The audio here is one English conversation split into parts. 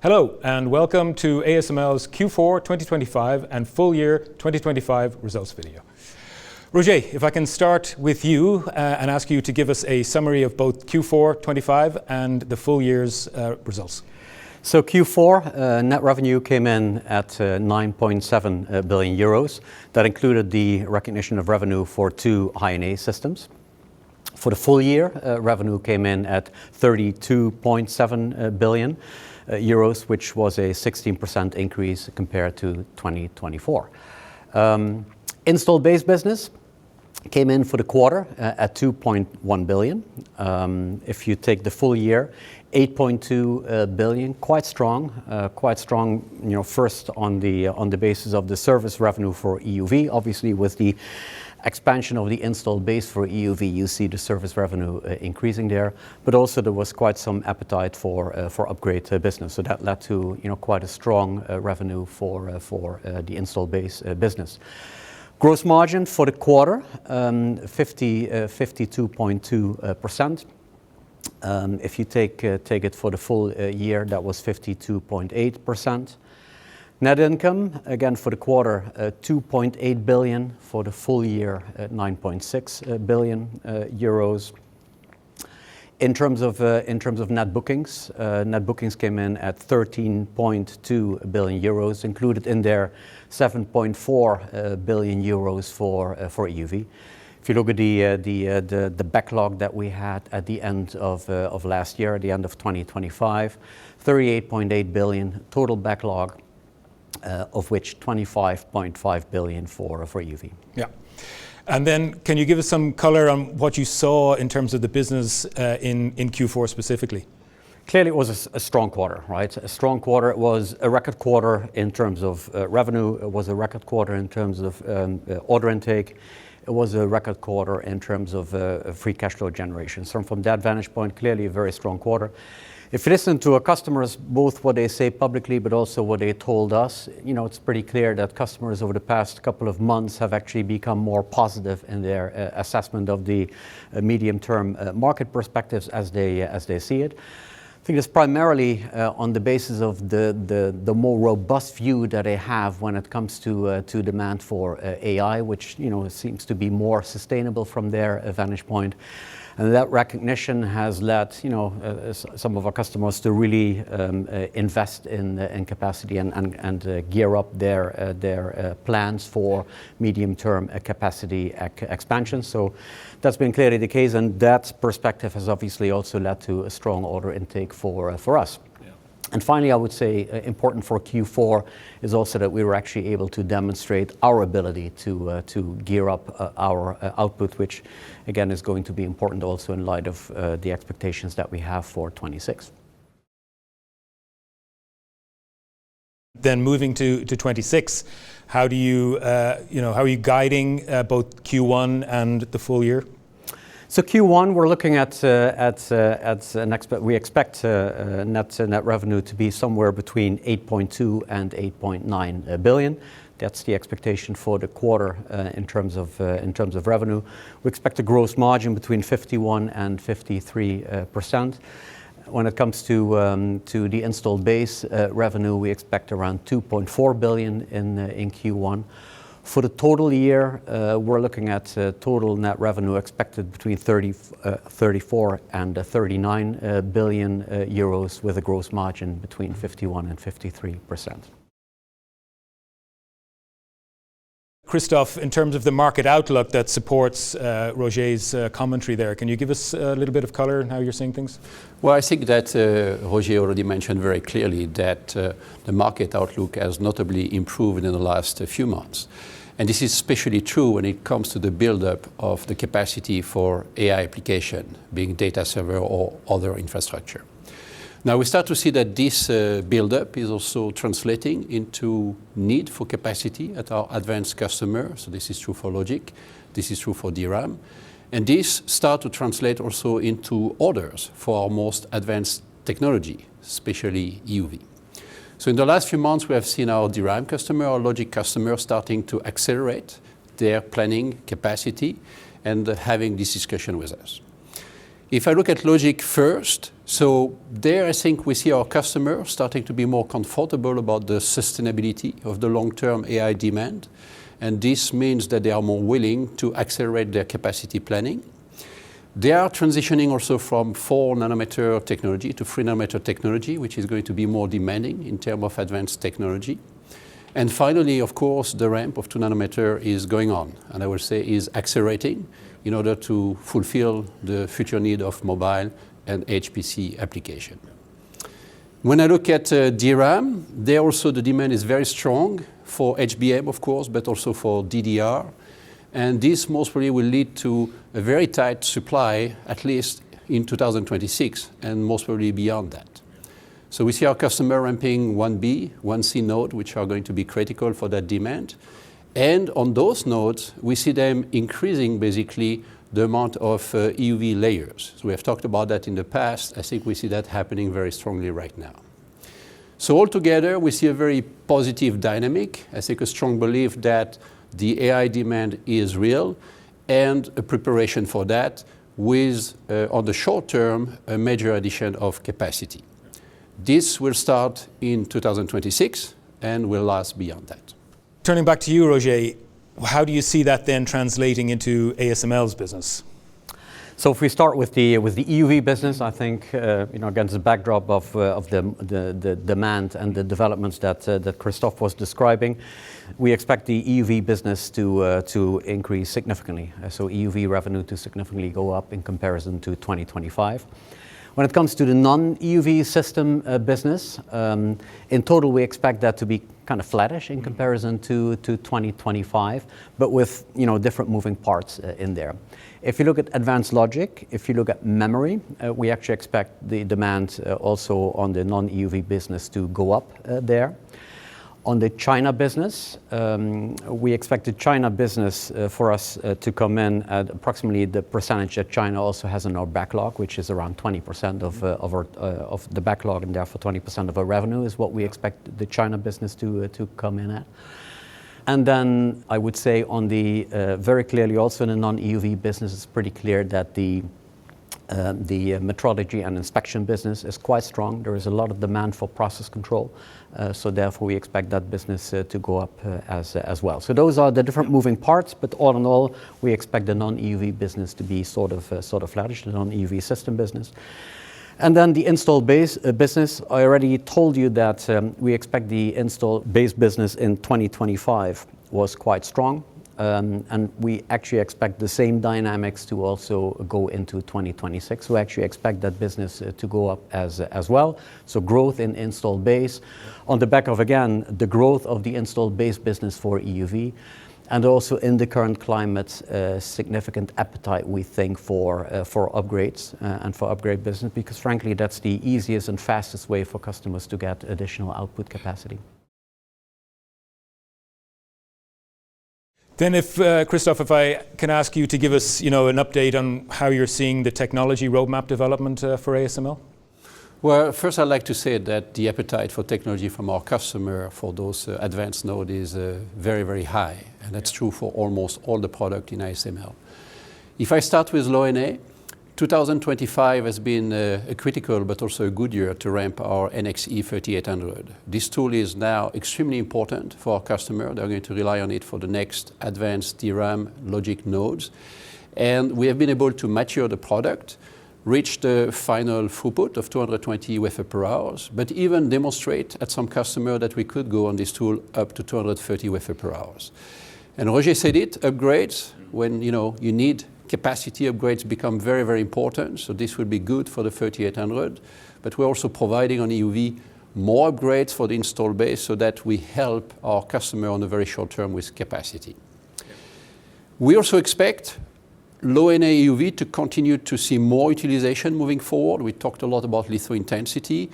Hello and welcome to ASML's Q4 2025 and full year 2025 results video. Roger, if I can start with you and ask you to give us a summary of both Q4 25 and the full year's results. So Q4 net revenue came in at 9.7 billion euros. That included the recognition of revenue for two High-NA systems. For the full year, revenue came in at 32.7 billion euros, which was a 16% increase compared to 2024. Installed base business came in for the quarter at 2.1 billion. If you take the full year, 8.2 billion, quite strong. First on the basis of the service revenue for EUV, obviously with the expansion of the installed base for EUV, you see the service revenue increasing there, but also there was quite some appetite for upgrade business. So that led to quite a strong revenue for the installed base business. Gross margin for the quarter, 52.2%. If you take it for the full year, that was 52.8%. Net income, again for the quarter, 2.8 billion. For the full year, 9.6 billion euros. In terms of net bookings came in at 13.2 billion euros, included in there 7.4 billion euros for EUV. If you look at the backlog that we had at the end of last year, at the end of 2025, 38.8 billion total backlog, of which 25.5 billion for EUV. Yeah. And then can you give us some color on what you saw in terms of the business in Q4 specifically? Clearly, it was a strong quarter, right? A strong quarter. It was a record quarter in terms of revenue. It was a record quarter in terms of order intake. It was a record quarter in terms of free cash flow generation. So from that vantage point, clearly a very strong quarter. If you listen to our customers, both what they say publicly, but also what they told us, it's pretty clear that customers over the past couple of months have actually become more positive in their assessment of the medium-term market perspectives as they see it. I think it's primarily on the basis of the more robust view that they have when it comes to demand for AI, which seems to be more sustainable from their vantage point. And that recognition has led some of our customers to really invest in capacity and gear up their plans for medium-term capacity expansion. So that's been clearly the case, and that perspective has obviously also led to a strong order intake for us. And finally, I would say important for Q4 is also that we were actually able to demonstrate our ability to gear up our output, which again is going to be important also in light of the expectations that we have for 26. Then moving to 26, how do you how are you guiding both Q1 and the full year? So Q1, we're looking at we expect net revenue to be somewhere between 8.2 and 8.9 billion. That's the expectation for the quarter in terms of revenue. We expect a gross margin between 51 and 53%. When it comes to the installed base revenue, we expect around 2.4 billion in Q1. For the total year, we're looking at total net revenue expected between 34 and 39 billion euros, with a gross margin between 51 and 53%. Christophe, in terms of the market outlook that supports Roger's commentary there, can you give us a little bit of color on how you're seeing things? Well, I think that Roger already mentioned very clearly that the market outlook has notably improved in the last few months. And this is especially true when it comes to the build-up of the capacity for AI application, being data server or other infrastructure. Now we start to see that this build-up is also translating into need for capacity at our advanced customers. So this is true for logic, this is true for DRAM. And this start to translate also into orders for our most advanced technology, especially EUV. So in the last few months, we have seen our DRAM customer, our logic customer, starting to accelerate their planning capacity and having this discussion with us. If I look at logic first, so there I think we see our customers starting to be more comfortable about the sustainability of the long-term AI demand. And this means that they are more willing to accelerate their capacity planning. They are transitioning also from 4 nanometer technology to 3 nanometer technology, which is going to be more demanding in terms of advanced technology. And finally, of course, the ramp of 2 nanometer is going on, and I will say is accelerating in order to fulfill the future need of mobile and HPC application. When I look at DRAM, there also the demand is very strong for HBM, of course, but also for DDR. And this most probably will lead to a very tight supply, at least in 2026, and most probably beyond that. So we see our customer ramping 1B, 1C node, which are going to be critical for that demand. And on those nodes, we see them increasing basically the amount of EUV layers. So we have talked about that in the past. I think we see that happening very strongly right now. So altogether, we see a very positive dynamic. I think a strong belief that the AI demand is real, and a preparation for that with, on the short term, a major addition of capacity. This will start in 2026 and will last beyond that. Turning back to you, Roger, how do you see that then translating into ASML's business? So if we start with the EUV business, I think against the backdrop of the demand and the developments that Christophe was describing, we expect the EUV business to increase significantly. So EUV revenue to significantly go up in comparison to 2025. When it comes to the non-EUV system business, in total we expect that to be kind of flattish in comparison to 2025, but with different moving parts in there. If you look at advanced logic, if you look at memory, we actually expect the demand also on the non-EUV business to go up there. On the China business, we expect the China business for us to come in at approximately the percentage that China also has in our backlog, which is around 20% of the backlog, and therefore 20% of our revenue is what we expect the China business to come in at. And then I would say on the very clearly also in the non-EUV business, it's pretty clear that the metrology and inspection business is quite strong. There is a lot of demand for process control, so therefore we expect that business to go up as well. So those are the different moving parts, but all in all, we expect the non-EUV business to be sort of flattish, the non-EUV system business. And then the install base business, I already told you that we expect the install base business in 2025 was quite strong. And we actually expect the same dynamics to also go into 2026. We actually expect that business to go up as well. So growth in installed base on the back of, again, the growth of the installed base business for EUV, and also in the current climate, significant appetite, we think, for upgrades and for upgrade business, because frankly, that's the easiest and fastest way for customers to get additional output capacity. Then if, Christophe, if I can ask you to give us, an update on how you're seeing the technology roadmap development for ASML? Well, first I'd like to say that the appetite for technology from our customer for those advanced nodes is very, very high. And that's true for almost all the product in ASML. If I start with low NA, 2025 has been a critical but also a good year to ramp our NXE 3800. This tool is now extremely important for our customer. They're going to rely on it for the next advanced DRAM logic nodes. And we have been able to mature the product, reach the final throughput of 220 wafer per hour, but even demonstrate at some customer that we could go on this tool up to 230 wafer per hour. And Roger said it, upgrades, when you need capacity, upgrades become very, very important. So this will be good for the 3800, but we're also providing on EUV more upgrades for the install base so that we help our customer on a very short term with capacity. We also expect low NA EUV to continue to see more utilization moving forward. We talked a lot about litho intensity.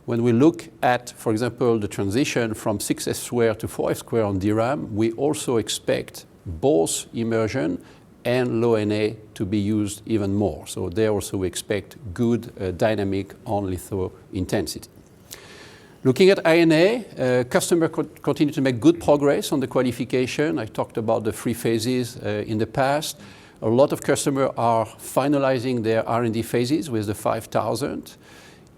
When we look at, for example, the transition from 6F square to 4F square on DRAM, we also expect both immersion and low NA to be used even more. So there also we expect good dynamic on litho intensity. Looking at INA, customer continue to make good progress on the qualification. I talked about the 3 phases in the past. A lot of customers are finalizing their R&D phases with the 5000.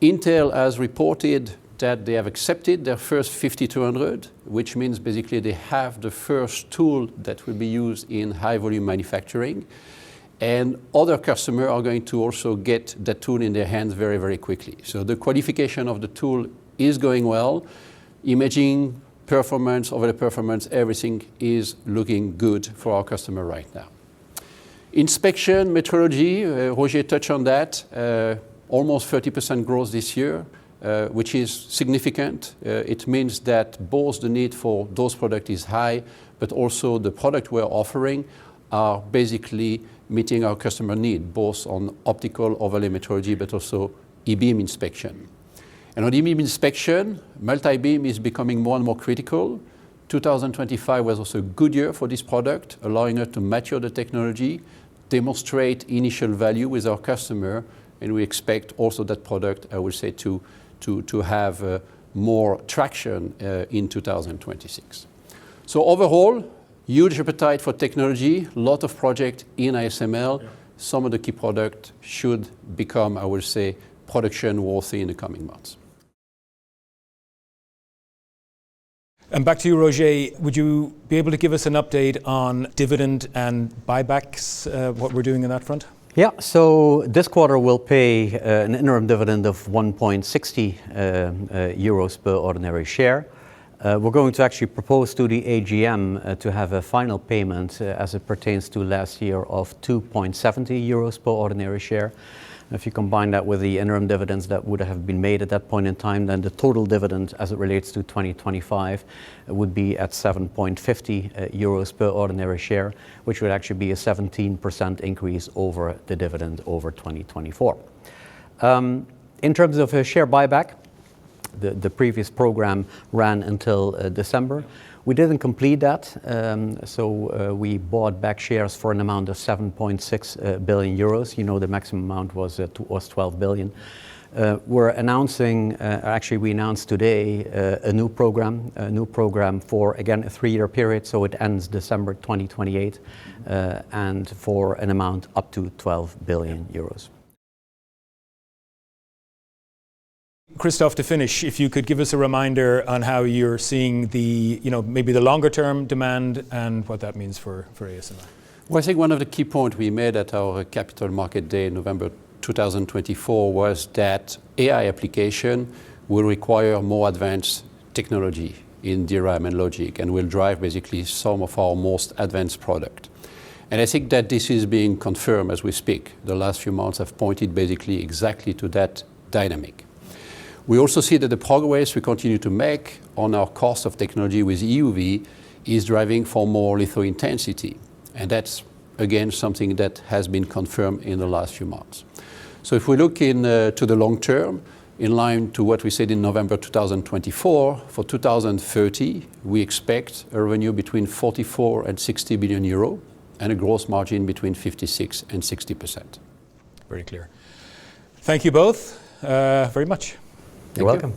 Intel has reported that they have accepted their first 5200, which means basically they have the first tool that will be used in high volume manufacturing. And other customers are going to also get that tool in their hands very, very quickly. So the qualification of the tool is going well. Imaging, performance, overlay performance, everything is looking good for our customer right now. Inspection, metrology, Roger touched on that, almost 30% growth this year. Which is significant. It means that both the need for those products is high, but also the product we're offering are basically meeting our customer need, both on optical overlay metrology, but also e-beam inspection. And on e-beam inspection, multi-beam is becoming more and more critical. 2025 was also a good year for this product, allowing us to mature the technology, demonstrate initial value with our customer, and we expect also that product, I would say, to have more traction in 2026. So overall, huge appetite for technology, a lot of projects in ASML. Yeah. Some of the key products should become, I would say, production worthy in the coming months. And back to you, Roger. Would you be able to give us an update on dividend and buybacks, what we're doing on that front? Yeah, so this quarter we'll pay an interim dividend of 1.60 euros per ordinary share. We're going to actually propose to the AGM to have a final payment as it pertains to last year of 2.70 euros per ordinary share. If you combine that with the interim dividends that would have been made at that point in time, then the total dividend as it relates to 2025 would be at 7.50 euros per ordinary share, which would actually be a 17% increase over the dividend over 2024. In terms of a share buyback, the previous program ran until December. We didn't complete that, so we bought back shares for an amount of 7.6 billion euros. You know, the maximum amount was 12 billion. We're announcing, actually we announced today a new program for, again, a 3-year period, so it ends December 2028, and for an amount up to 12 billion euros. Christophe, to finish, if you could give us a reminder on how you're seeing the, maybe the longer term demand and what that means for ASML. Well, I think one of the key points we made at our Capital Market Day in November 2024 was that AI application will require more advanced technology in DRAM and logic and will drive basically some of our most advanced product. And I think that this is being confirmed as we speak. The last few months have pointed basically exactly to that dynamic. We also see that the progress we continue to make on our cost of technology with EUV is driving for more litho intensity. And that's, again, something that has been confirmed in the last few months. So if we look to the long term, in line to what we said in November 2024, for 2030, we expect a revenue between 44 and 60 billion euro and a gross margin between 56 and 60%. Very clear. Thank you both very much. You're welcome.